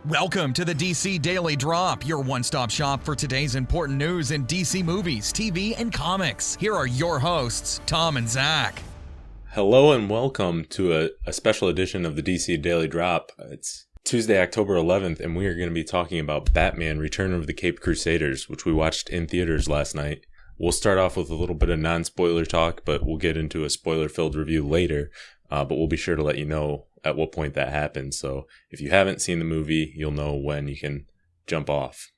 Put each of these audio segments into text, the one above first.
Welcome to the DC Daily Drop, your one-stop shop for today's important news in DC movies, TV, and comics. Here are your hosts, Tom and Zach. Hello and welcome to a special edition of the DC Daily Drop. It's Tuesday, October 11th, and we are going to be talking about Batman: Return of the Caped Crusaders, which we watched in theaters last night. We'll start off with a little bit of non-spoiler talk, but we'll get into a spoiler-filled review later. But we'll be sure to let you know at what point that happens. So if you haven't seen the movie, you'll know when you can jump off.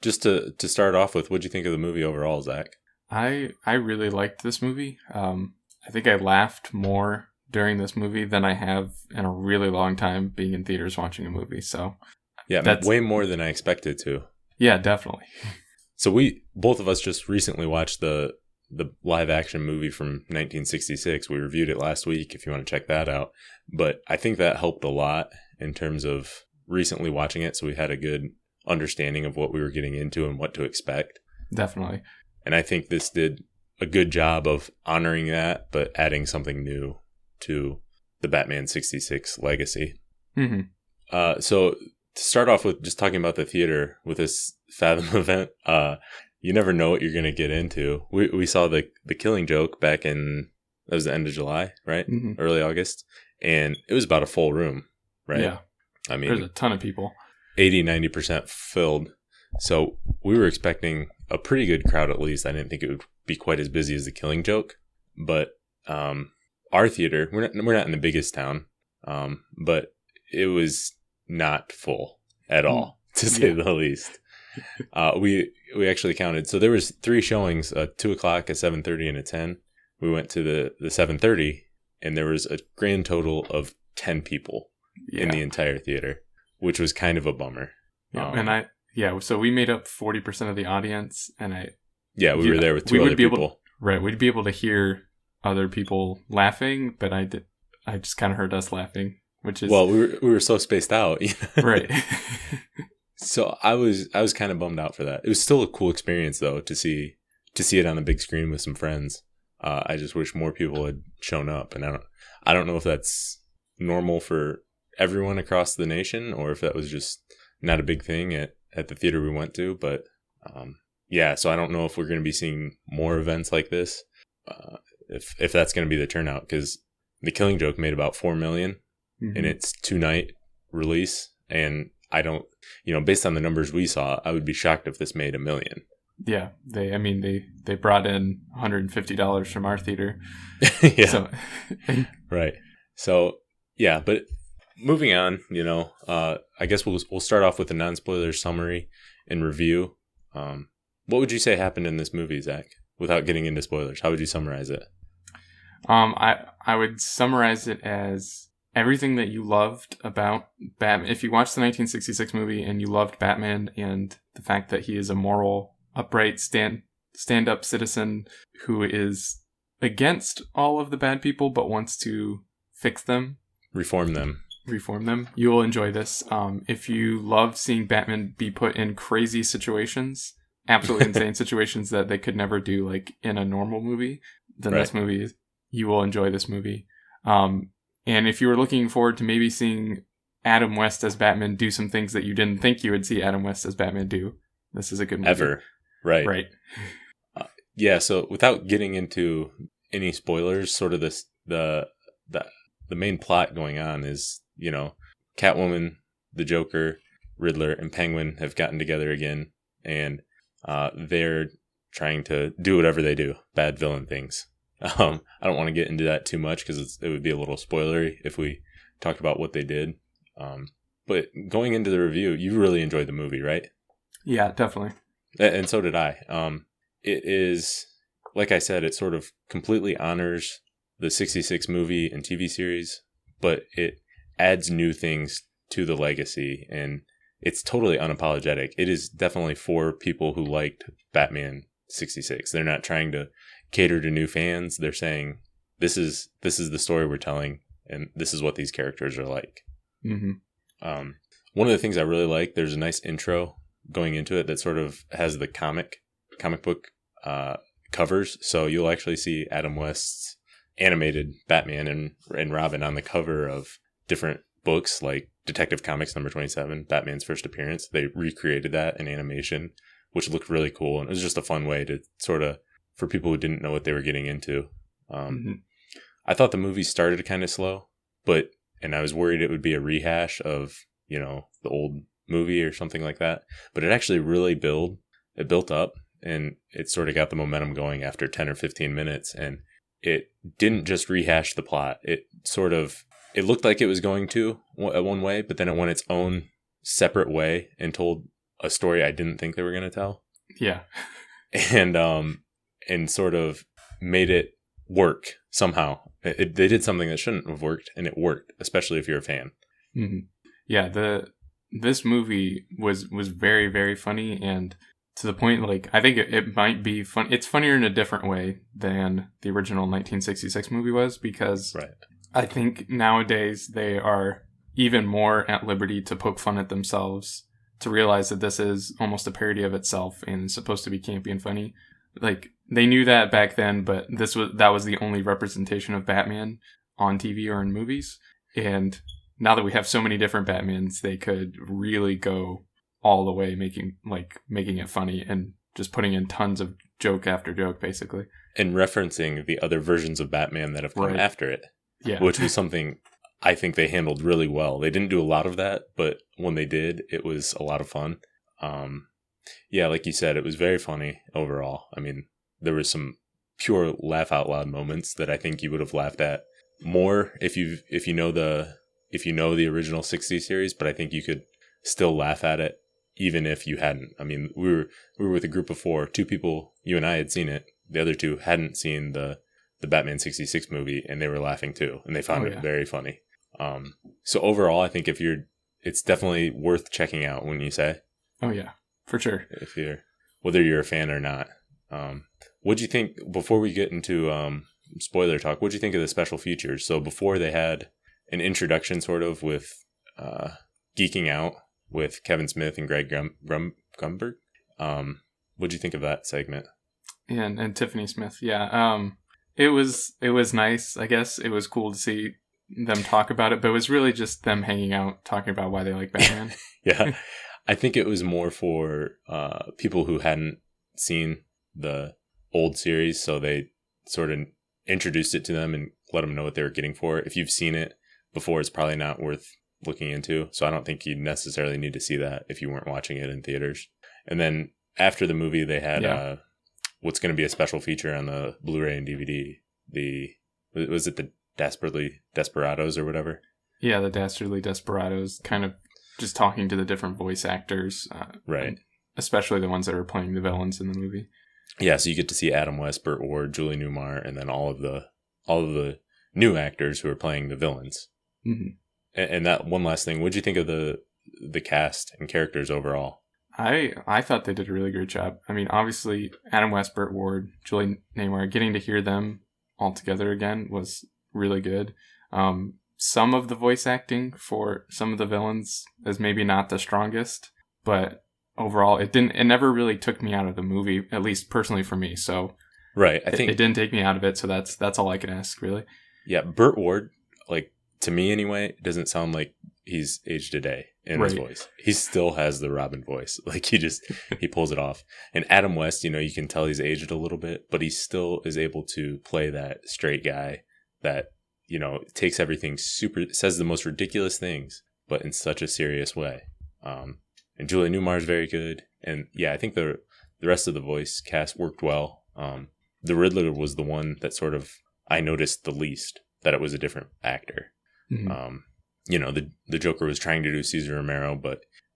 Just to start off with, what'd you think of the movie overall, Zach? I really liked this movie. I think I laughed more during this movie than I have in a really long time being in theaters watching a movie. So yeah, that's way more than I expected to. Yeah, definitely. So both of us just recently watched the live action movie from 1966. We reviewed it last week if you want to check that out. But I think that helped a lot in terms of recently watching it. So we had a good understanding of what we were getting into and what to expect. Definitely. And I think this did a good job of honoring that, but adding something new to the Batman 66 legacy. Mm-hmm. So to start off with just talking about the theater with this Fathom event, you never know what you're going to get into. We saw the Killing Joke back in, that was the end of July, right? Mm-hmm. Early August. And it was about a full room, right? Yeah. I mean, there's a ton of people. 80-90% filled. So we were expecting a pretty good crowd at least. I didn't think it would be quite as busy as the Killing Joke. But our theater, we're not in the biggest town, but it was not full at all, to say the least. We actually counted. So there was 3 showings, 2 o'clock, a 7:30, and a 10. We went to the 7:30, and there was a grand total of 10 people in the entire theater, which was kind of a bummer. So we made up 40% of the audience, and we were there with 2 other people. We'd be able to hear other people laughing, but I just kind of heard us laughing, which is... Well, we were so spaced out. Right. So I was kind of bummed out for that. It was still a cool experience though to see it on the big screen with some friends. I just wish more people had shown up, and I don't know if that's normal for everyone across the nation or if that was just not a big thing at the theater we went to. But so I don't know if we're going to be seeing more events like this. If that's going to be the turnout, because The Killing Joke made about $4 million in its 2-night release, and I don't, based on the numbers we saw, I would be shocked if this made $1 million. Yeah, they brought in $150 from our theater. Yeah, so. Right. So yeah, but moving on, I guess we'll start off with a non-spoiler summary and review. What would you say happened in this movie, Zach? Without getting into spoilers, how would you summarize it? I would summarize it as everything that you loved about Batman. If you watched the 1966 movie and you loved Batman and the fact that he is a moral, upright, stand-up citizen who is against all of the bad people but wants to fix them. Reform them. You will enjoy this. If you love seeing Batman be put in crazy situations, absolutely insane situations that they could never do like in a normal movie, then This movie, you will enjoy this movie. And if you were looking forward to maybe seeing Adam West as Batman do some things that you didn't think you would see Adam West as Batman do, this is a good movie. Ever. Right. So without getting into any spoilers, sort of the main plot going on is, Catwoman, the Joker, Riddler, and Penguin have gotten together again, and they're trying to do whatever they do, bad villain things. I don't want to get into that too much because it would be a little spoilery if we talked about what they did. But going into the review, you really enjoyed the movie, right? Yeah, definitely. And so did I. It is, like I said, it sort of completely honors the 66 movie and TV series, but it adds new things to the legacy, and it's totally unapologetic. It is definitely for people who liked Batman 66. They're not trying to cater to new fans. They're saying this is the story we're telling, and this is what these characters are like. Mm-hmm. One of the things I really like, there's a nice intro going into it that sort of has the comic book covers, so you'll actually see Adam West's animated Batman and Robin on the cover of different books like Detective Comics number 27, Batman's first appearance. They recreated that in animation, which looked really cool. And it was just a fun way to sort of, for people who didn't know what they were getting into. I thought the movie started kind of slow, and I was worried it would be a rehash of, the old movie or something like that. But it actually really built up, and it sort of got the momentum going after 10 or 15 minutes. And it didn't just rehash the plot. It looked like it was going to one way, but then it went its own separate way and told a story I didn't think they were going to tell. Yeah. And sort of made it work somehow. They did something that shouldn't have worked, and it worked, especially if you're a fan. Mm-hmm. Yeah, this movie was very, very funny, and to the point, like, I think it might be fun. It's funnier in a different way than the original 1966 movie was, because right. I think nowadays they are even more at liberty to poke fun at themselves, to realize that this is almost a parody of itself and is supposed to be campy and funny. Like, they knew that back then, but that was the only representation of Batman on TV or in movies. And now that we have so many different Batmans, they could really go all the way, making it funny and just putting in tons of joke after joke, basically. And referencing the other versions of Batman that have come after it. Yeah. Which was something I think they handled really well. They didn't do a lot of that, but when they did, it was a lot of fun. Yeah, like you said, it was very funny overall. I mean, there was some pure laugh out loud moments that I think you would have laughed at more if you know the original 60 series, but I think you could still laugh at it even if you hadn't. I mean, we were with a group of 4. 2 people, you and I, had seen it. The other 2 hadn't seen the Batman 66 movie, and they were laughing too, and they found it very funny. So overall, I think it's definitely worth checking out, wouldn't you say? Oh yeah, for sure. Whether you're a fan or not. What'd you think, before we get into spoiler talk, what'd you think of the special features? So before, they had an introduction sort of with Geeking Out with Kevin Smith and Greg Grunberg. What'd you think of that segment? And Tiffany Smith, yeah. It was nice. I guess it was cool to see them talk about it, but it was really just them hanging out, talking about why they like Batman. Yeah. I think it was more for people who hadn't seen the old series, so they sort of introduced it to them and let them know what they were getting for it. If you've seen it before, it's probably not worth looking into, so I don't think you necessarily need to see that if you weren't watching it in theaters. And then after the movie, they had what's going to be a special feature on the Blu-ray and DVD. Was it the Dastardly Desperados or whatever? Yeah, the Dastardly Desperados, kind of just talking to the different voice actors, right? Especially the ones that are playing the villains in the movie. Yeah, so you get to see Adam West, Burt Ward, Julie Newmar, and then all of the new actors who are playing the villains. Mm-hmm. And that one last thing, what'd you think of the cast and characters overall? I thought they did a really great job. I mean, obviously, Adam West, Burt Ward, Julie Newmar, getting to hear them all together again was really good. Some of the voice acting for some of the villains is maybe not the strongest, but overall, it never really took me out of the movie, at least personally for me. So, right, I think it didn't take me out of it. So that's all I can ask, really. Yeah, Burt Ward, like, to me anyway, it doesn't sound like he's aged a day in his voice. He still has the Robin voice. Like, he pulls it off. And Adam West, you can tell he's aged a little bit, but he still is able to play that straight guy that, takes everything says the most ridiculous things, but in such a serious way. And Julie Newmar is very good. And yeah, I think the rest of the voice cast worked well. The Riddler was the one that sort of I noticed the least, that it was a different actor. Mm-hmm. The Joker was trying to do Cesar Romero,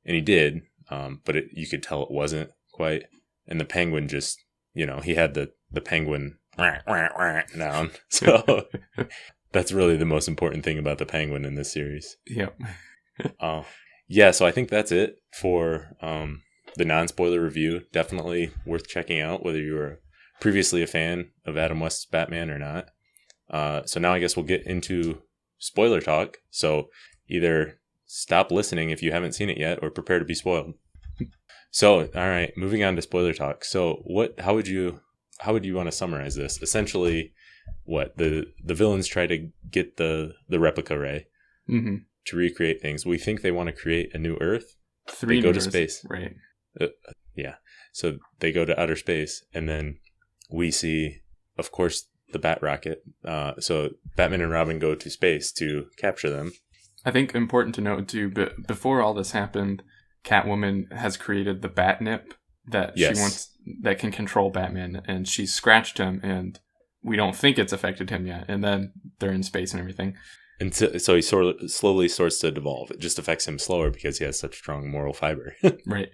and he did, but you could tell it wasn't quite. And the Penguin just, he had the Penguin down. So that's really the most important thing about the Penguin in this series. Yep. Yeah, so I think that's it for the non-spoiler review. Definitely worth checking out, whether you were previously a fan of Adam West's Batman or not. So now I guess we'll get into spoiler talk. So either stop listening if you haven't seen it yet, or prepare to be spoiled. So, all right, moving on to spoiler talk. So how would you want to summarize this? Essentially, what the villains try to get the replica ray. Mm-hmm. to recreate things. We think they want to create a new Earth. They go to space. Right. Yeah. So they go to outer space, and then we see, of course, the Bat Rocket. So Batman and Robin go to space to capture them. I think important to note too, but before all this happened, Catwoman has created the Batnip that she wants, that can control Batman, and she scratched him, and we don't think it's affected him yet. And then they're in space and everything. And so he slowly starts to devolve. It just affects him slower because he has such strong moral fiber. Right.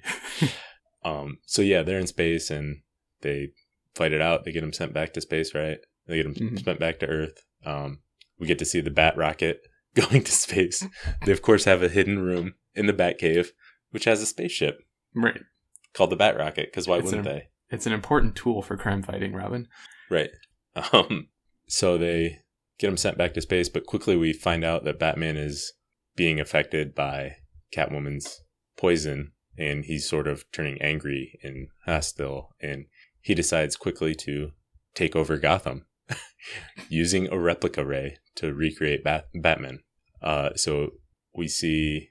So yeah, they're in space and they fight it out. They get him sent back to space, right? They get him sent back to Earth. We get to see the Bat Rocket going to space. They of course have a hidden room in the Batcave, which has a spaceship, right, called the Bat Rocket. Because why wouldn't they? It's an important tool for crime fighting, Robin. Right. So they get him sent back to space, but quickly we find out that Batman is being affected by Catwoman's poison, and he's sort of turning angry and hostile, and he decides quickly to take over Gotham using a replica ray to recreate Batman. So we see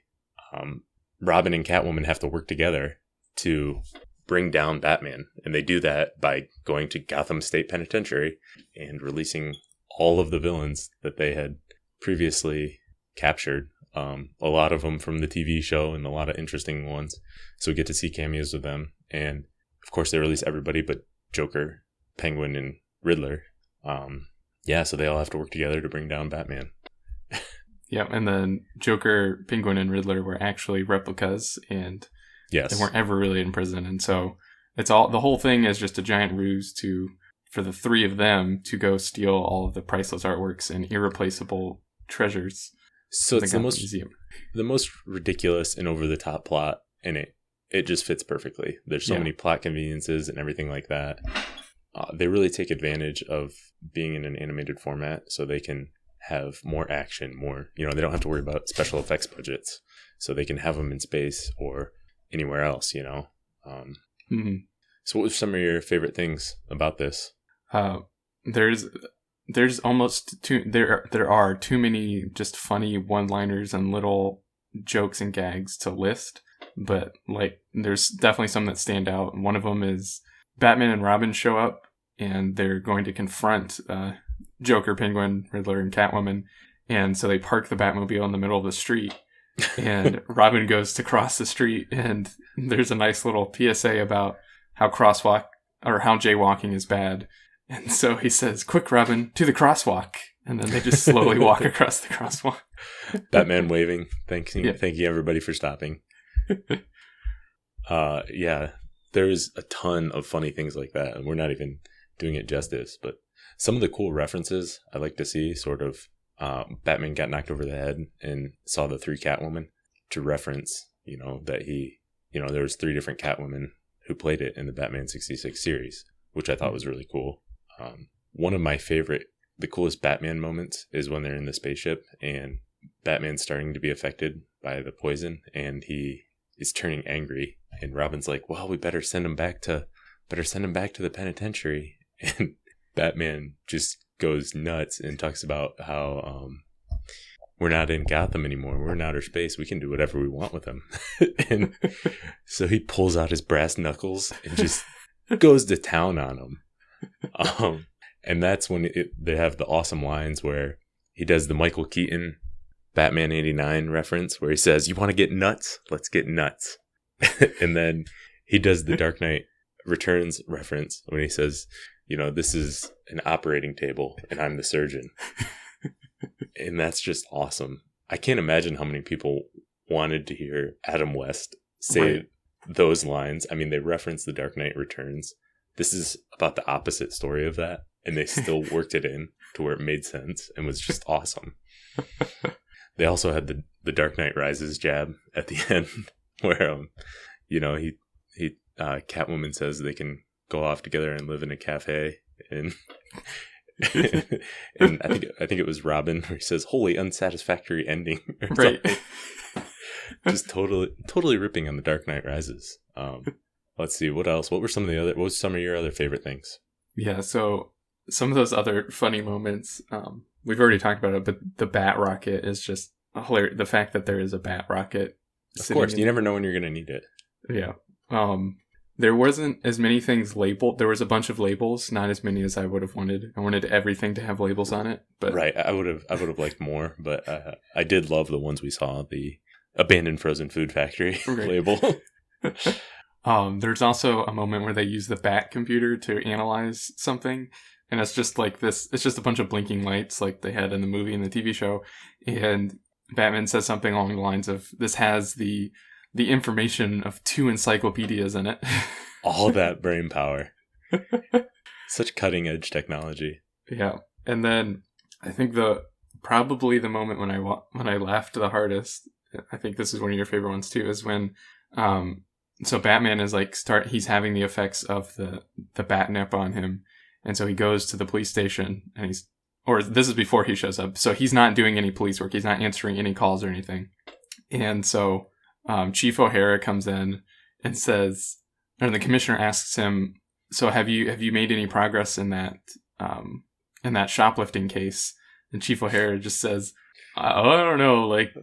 Robin and Catwoman have to work together to bring down Batman, and they do that by going to Gotham State Penitentiary and releasing all of the villains that they had previously captured. A lot of them from the TV show and a lot of interesting ones. So we get to see cameos with them. And of course they release everybody but Joker, Penguin, and Riddler. So they all have to work together to bring down Batman. Yeah, and then Joker, Penguin, and Riddler were actually replicas, and they weren't ever really in prison. And so it's all, the whole thing is just a giant ruse for the three of them to go steal all of the priceless artworks and irreplaceable treasures. So it's the most ridiculous and over the top plot, and it just fits perfectly. There's so many plot conveniences and everything like that. They really take advantage of being in an animated format, so they can have more action, they don't have to worry about special effects budgets, so they can have them in space or anywhere else. So what were some of your favorite things about this? There's almost there are too many just funny one-liners and little jokes and gags to list, but like there's definitely some that stand out. One of them is Batman and Robin show up and they're going to confront Joker, Penguin, Riddler, and Catwoman, and so they park the Batmobile in the middle of the street, and Robin goes to cross the street, and there's a nice little PSA about how jaywalking is bad. And so he says, "Quick, Robin, to the crosswalk." And then they just slowly walk across the crosswalk. Batman waving, thanking everybody for stopping. There's a ton of funny things like that, and we're not even doing it justice. But some of the cool references I like to see, sort of, Batman got knocked over the head and saw the three Catwoman, to reference, that there was three different Catwomen who played it in the Batman 66 series, which I thought was really cool. One of my the coolest Batman moments is when they're in the spaceship and Batman's starting to be affected by the poison and he is turning angry, and Robin's like, "Well, we better send him back to the penitentiary." And Batman just goes nuts and talks about how we're not in Gotham anymore. We're in outer space. We can do whatever we want with him. And so he pulls out his brass knuckles and just goes to town on him. And that's when they have the awesome lines where he does the Michael Keaton Batman 89 reference where he says, "You want to get nuts? Let's get nuts." And then he does the Dark Knight Returns reference when he says, "This is an operating table and I'm the surgeon." And that's just awesome. I can't imagine how many people wanted to hear Adam West say those lines. I mean, they reference the Dark Knight Returns. This is about the opposite story of that, and they still worked it in to where it made sense and was just awesome. They also had the Dark Knight Rises jab at the end where Catwoman says they can go off together and live in a cafe, and and I think it was Robin where he says, "Wholly unsatisfactory ending." Right. Just totally ripping on the Dark Knight Rises. Let's see, what else? What was some of your other favorite things? Yeah, so some of those other funny moments, we've already talked about it, but the Bat Rocket is just the fact that there is a bat rocket. Of course, you never know when you're going to need it. Yeah. There wasn't as many things labeled. There was a bunch of labels, not as many as I would have wanted. I wanted everything to have labels on it. But right, I would have liked more, but I did love the ones we saw, the abandoned frozen food factory label. There's also a moment where they use the bat computer to analyze something, and it's just like this. It's just a bunch of blinking lights like they had in the movie and the TV show, and Batman says something along the lines of, "This has the information of 2 encyclopedias in it." All that brain power. Such cutting edge technology. Yeah. And then I think probably the moment when I laughed the hardest, I think this is one of your favorite ones too, is when so Batman is like he's having the effects of the bat nip on him, and so he goes to the police station, and this is before he shows up, so he's not doing any police work, he's not answering any calls or anything. And so Chief O'Hara comes in and says, or the commissioner asks him, "So have you made any progress in that shoplifting case?" And Chief O'Hara just says, "I don't know, like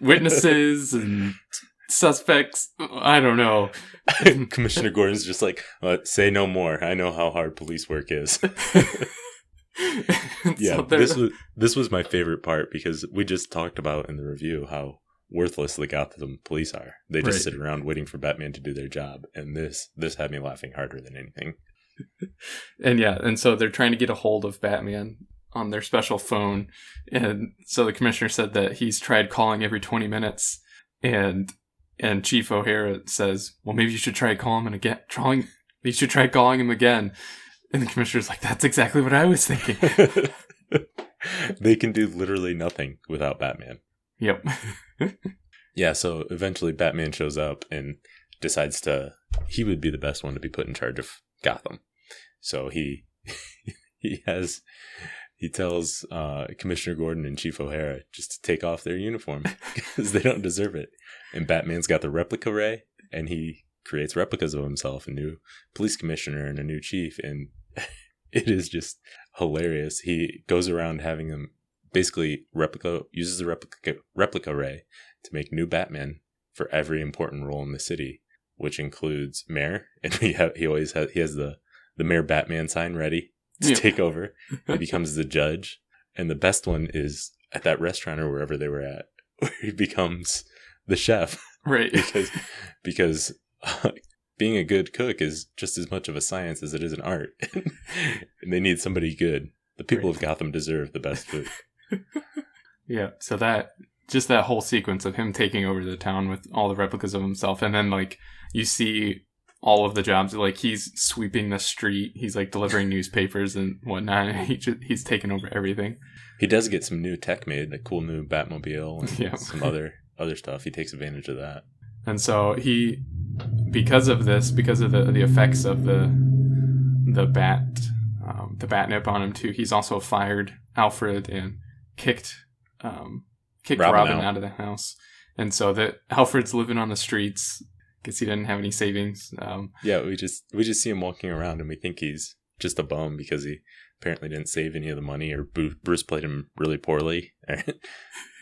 witnesses and suspects, I don't know." Commissioner Gordon's just like, "Say no more. I know how hard police work is." Yeah, so this was my favorite part, because we just talked about in the review how worthless the Gotham police are. They just sit around waiting for Batman to do their job, and this had me laughing harder than anything. And so they're trying to get a hold of Batman on their special phone, and so the commissioner said that he's tried calling every 20 minutes, and Chief O'Hara says, "Well, maybe you should try calling him again. You should try calling him again." And the commissioner's like, "That's exactly what I was thinking." They can do literally nothing without Batman. Yep. Yeah, so eventually Batman shows up and decides he would be the best one to be put in charge of Gotham. So he tells Commissioner Gordon and Chief O'Hara just to take off their uniform because they don't deserve it. And Batman's got the replica ray, and he creates replicas of himself, a new police commissioner and a new chief, and it is just hilarious. He goes around having them basically uses the replica ray to make new Batman for every important role in the city, which includes mayor, and he has the Mayor Batman sign ready to take over. He becomes the judge, and the best one is at that restaurant or wherever they were at, where he becomes the chef, right? Because being a good cook is just as much of a science as it is an art, and they need somebody good. The people of Gotham deserve the best food. Yeah, so that whole sequence of him taking over the town with all the replicas of himself, and then like you see all of the jobs, like he's sweeping the street, he's like delivering newspapers and whatnot, and he's taking over everything. He does get some new tech made, a cool new Batmobile and some other stuff. He takes advantage of that. And so because of the effects of the bat nip on him too, he's also fired Alfred and kicked Robin out of the house. And so that Alfred's living on the streets because he didn't have any savings. Yeah, we just see him walking around, and we think he's just a bum because he apparently didn't save any of the money, or Bruce played him really poorly.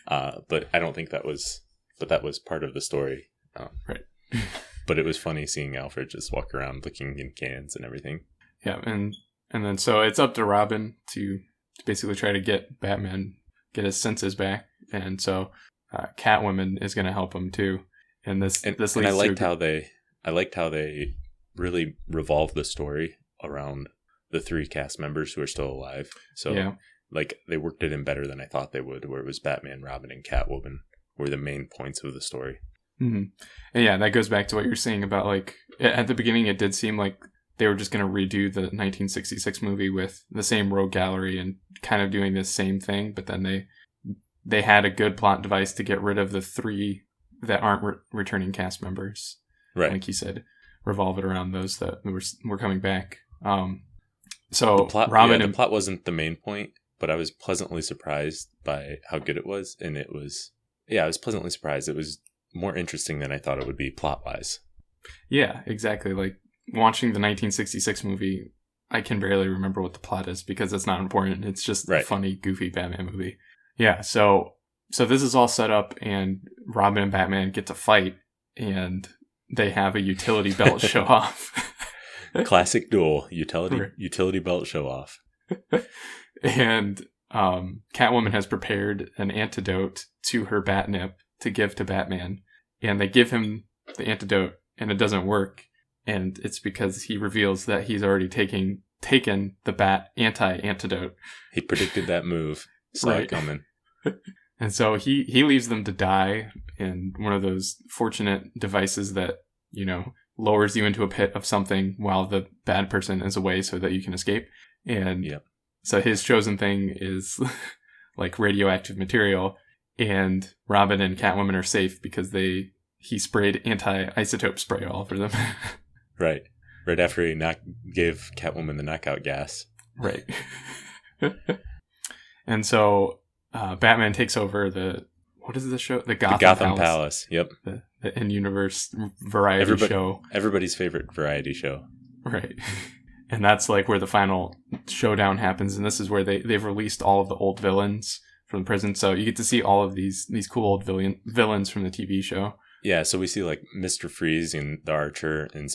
But I don't think that was part of the story. Right. But it was funny seeing Alfred just walk around looking in cans and everything. Yeah, and then so it's up to Robin to basically try to get get his senses back, and so Catwoman is going to help him too. And this leads I liked how they really revolved the story around the 3 cast members who are still alive. So like they worked it in better than I thought they would, where it was Batman, Robin, and Catwoman were the main points of the story. Mm-hmm. And yeah, that goes back to what you're saying about like at the beginning it did seem like they were just going to redo the 1966 movie with the same rogue gallery and kind of doing the same thing, but then they had a good plot device to get rid of the 3 that aren't returning cast members. Right. Like you said, revolve it around those that were coming back. So the plot, Robin the plot wasn't the main point, but I was pleasantly surprised by how good it was. And I was pleasantly surprised. It was more interesting than I thought it would be plot-wise. Yeah, exactly. Like watching the 1966 movie, I can barely remember what the plot is because it's not important. It's just a funny, goofy Batman movie. Yeah, so So this is all set up, and Robin and Batman get to fight, and they have a utility belt show off. Classic duel, utility belt show off. And Catwoman has prepared an antidote to her batnip to give to Batman, and they give him the antidote, and it doesn't work, and it's because he reveals that he's already taken the bat anti-antidote. He predicted that move, saw it coming. And so he leaves them to die in one of those fortunate devices that, lowers you into a pit of something while the bad person is away so that you can escape. And so his chosen thing is like radioactive material, and Robin and Catwoman are safe because he sprayed anti-isotope spray all over them. Right after he gave Catwoman the knockout gas. Right. And so Batman takes over what is the show? The Gotham Palace. Yep. The in-universe variety show. Everybody's favorite variety show. Right. And that's like where the final showdown happens. And this is where they've released all of the old villains from the prison. So you get to see all of these cool old villains from the TV show. Yeah, so we see like Mr. Freeze and the Archer and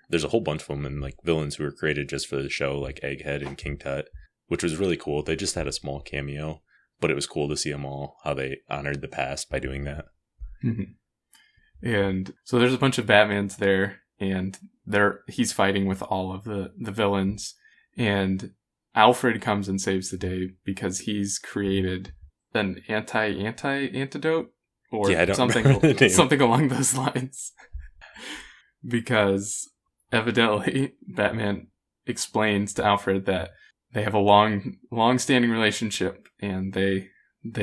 there's a whole bunch of them, and like villains who were created just for the show, like Egghead and King Tut, which was really cool. They just had a small cameo, but it was cool to see them all, how they honored the past by doing that. Mm-hmm. And so there's a bunch of Batmans there, and he's fighting with all of the villains, and Alfred comes and saves the day because he's created an antidote. Or something along those lines. Because evidently Batman explains to Alfred that they have a long-standing relationship, and they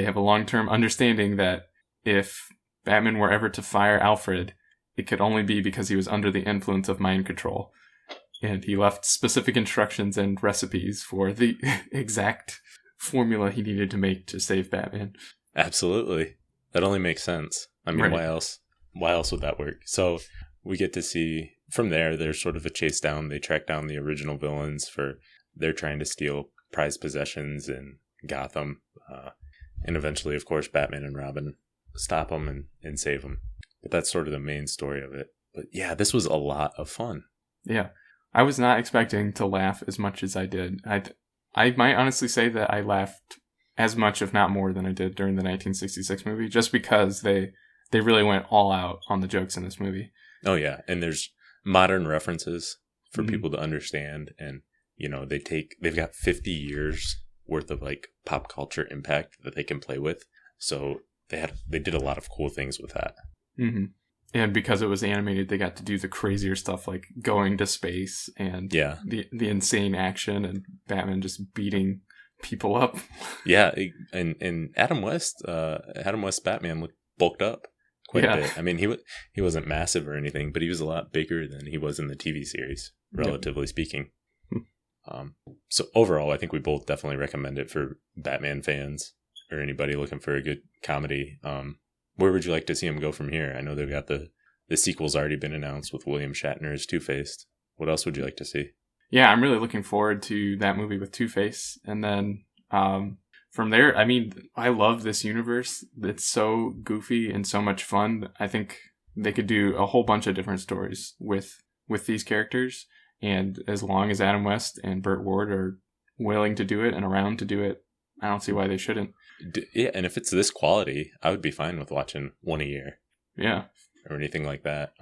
have a long-term understanding that if Batman were ever to fire Alfred, it could only be because he was under the influence of mind control. And he left specific instructions and recipes for the exact formula he needed to make to save Batman. Absolutely. That only makes sense. I mean, Why else would that work? So we get to see from there's sort of a chase down. They track down the original villains they're trying to steal prized possessions in Gotham. And eventually, of course, Batman and Robin stop them and save them. But that's sort of the main story of it. But yeah, this was a lot of fun. Yeah. I was not expecting to laugh as much as I did. I might honestly say that I laughed as much, if not more, than I did during the 1966 movie, just because they really went all out on the jokes in this movie. Oh yeah, and there's modern references for people to understand, and they've got 50 years worth of like pop culture impact that they can play with. So they did a lot of cool things with that. Mm-hmm. And because it was animated, they got to do the crazier stuff like going to space and the insane action and Batman just beating people up. Yeah, and Adam West Batman looked bulked up quite a bit. I mean, he wasn't massive or anything, but he was a lot bigger than he was in the TV series, relatively speaking. So overall, I think we both definitely recommend it for Batman fans or anybody looking for a good comedy. Where would you like to see him go from here? I know they've got the sequel's already been announced with William Shatner as Two-Face. What else would you like to see? Yeah, I'm really looking forward to that movie with Two-Face. And then from there, I mean, I love this universe. It's so goofy and so much fun. I think they could do a whole bunch of different stories with these characters. And as long as Adam West and Burt Ward are willing to do it and around to do it, I don't see why they shouldn't. Yeah, and if it's this quality, I would be fine with watching one a year. Yeah. Or anything like that.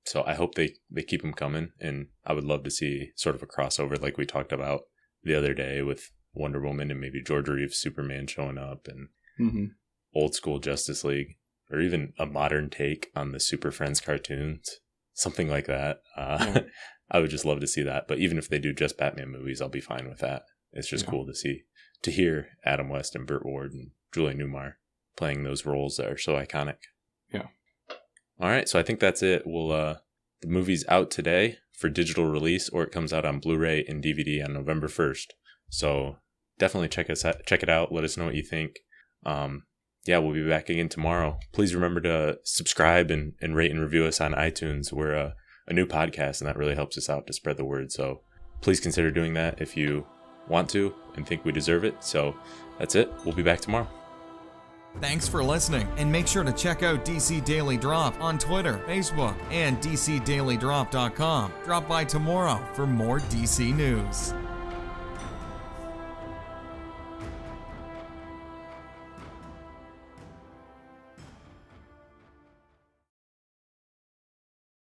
So I hope they keep them coming, and I would love to see sort of a crossover like we talked about the other day with Wonder Woman and maybe George Reeves' Superman showing up and old school Justice League, or even a modern take on the Super Friends cartoons, something like that. I would just love to see that. But even if they do just Batman movies, I'll be fine with that. It's just cool to hear Adam West and Burt Ward and Julie Newmar playing those roles that are so iconic. Yeah. All right, so I think that's it. The movie's out today for digital release, or it comes out on Blu-ray and DVD on November 1st. So definitely check it out. Let us know what you think. We'll be back again tomorrow. Please remember to subscribe and rate and review us on iTunes. We're a new podcast, and that really helps us out to spread the word. So please consider doing that if you want to and think we deserve it. So that's it. We'll be back tomorrow. Thanks for listening, and make sure to check out DC Daily Drop on Twitter, Facebook, and DCDailyDrop.com. Drop by tomorrow for more DC news.